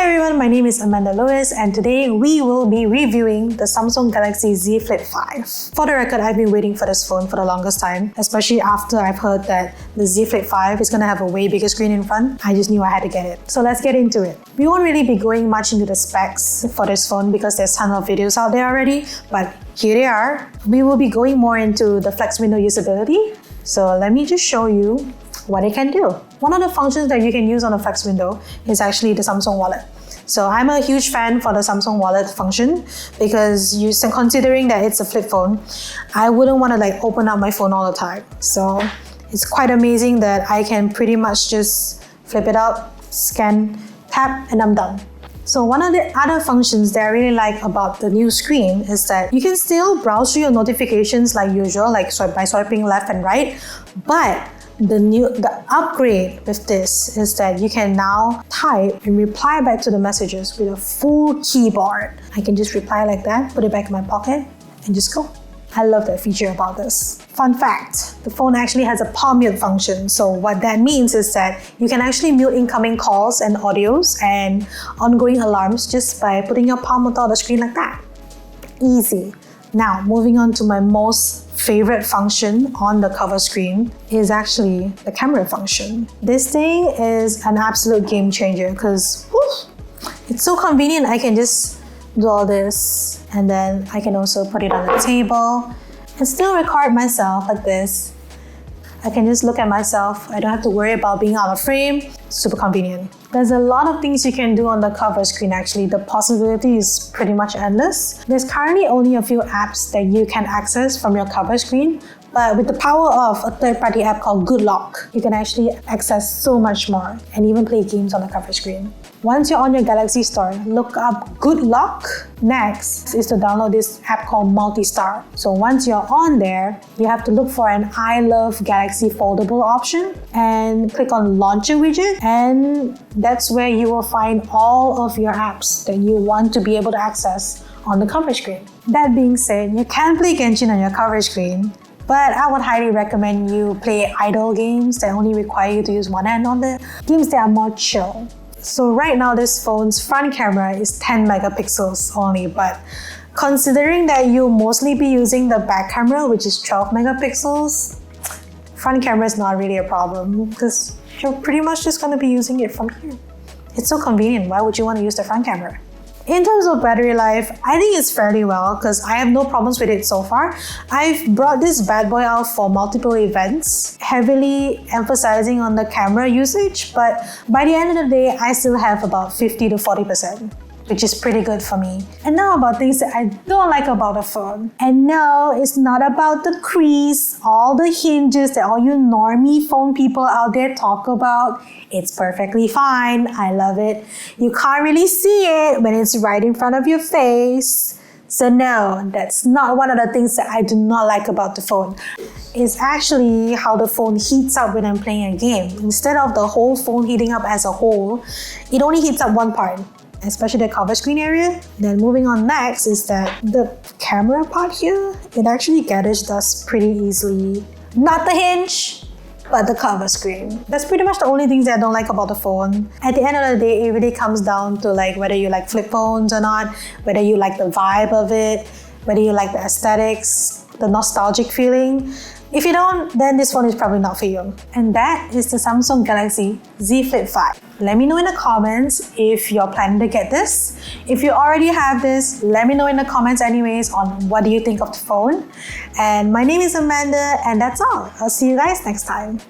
everyone, my name is Amanda Lewis and today we will be reviewing the Samsung Galaxy Z Flip 5. For the record, I've been waiting for this phone for the longest time, especially after I've heard that the Z Flip 5 is going to have a way bigger screen in front. I just knew I had to get it. So let's get into it. We won't really be going much into the specs for this phone because there's tons of videos out there already, but here they are. We will be going more into the flex window usability. So let me just show you what it can do. One of the functions that you can use on a flex window is actually the Samsung Wallet. So I'm a huge fan for the Samsung Wallet function because considering that it's a flip phone, I wouldn't want to open up my phone all the time. So it's quite amazing that I can pretty much just flip it up, scan, tap, and I'm done. So one of the other functions that I really like about the new screen is that you can still browse through your notifications like usual, by swiping left and right, but the upgrade with this is that you can now type and reply back to the messages with a full keyboard. I can just reply like that, put it back in my pocket, and just go. I love that feature about this. Fun fact, the phone actually has a palm mute function. So what that means is that you can actually mute incoming calls and audios and ongoing alarms just by putting your palm on top of the screen like that. Easy. Now, moving on to my most favorite function on the cover screen is actually the camera function. This thing is an absolute game changer because it's so convenient. I can just do all this and then I can also put it on the table and still record myself like this. I can just look at myself. I don't have to worry about being out of frame. Super convenient. There's a lot of things you can do on the cover screen actually. The possibility is pretty much endless. There's currently only a few apps that you can access from your cover screen, but with the power of a third-party app called Good Lock, you can actually access so much more and even play games on the cover screen. Once you're on your Galaxy store, look up Good Lock. Next is to download this app called Multi-Star. So once you're on there, you have to look for an I Love Galaxy Foldable option and click on Launcher widget, and that's where you will find all of your apps that you want to be able to access on the cover screen. That being said, you can play Genshin on your cover screen, but I would highly recommend you play idle games that only require you to use one hand on the games that are more chill. So right now this phone's front camera is 10 megapixels only, but considering that you'll mostly be using the back camera, which is 12 megapixels, front camera is not really a problem because you're pretty much just going to be using it from here. It's so convenient. Why would you want to use the front camera? In terms of battery life, I think it's fairly well because I have no problems with it so far. I've brought this bad boy out for multiple events, heavily emphasizing on the camera usage, but by the end of the day, I still have about 50 to 40%. Which is pretty good for me. And now about things that I don't like about the phone. And no, it's not about the crease, all the hinges that all you normie phone people out there talk about. It's perfectly fine. I love it. You can't really see it when it's right in front of your face. So no, that's not one of the things that I do not like about the phone. It's actually how the phone heats up when I'm playing a game. Instead of the whole phone heating up as a whole, it only heats up one part, especially the cover screen area. Then moving on next is that the camera part here, it actually gathers dust pretty easily. Not the hinge, but the cover screen. That's pretty much the only things that I don't like about the phone. At the end of the day, it really comes down to whether you like flip phones or not, whether you like the vibe of it, whether you like the aesthetics, the nostalgic feeling. If you don't, then this phone is probably not for you. And that is the Samsung Galaxy Z Flip 5. Let me know in the comments if you're planning to get this. If you already have this, let me know in the comments anyways on what do you think of the phone. And my name is Amanda, and that's all. I'll see you guys next time.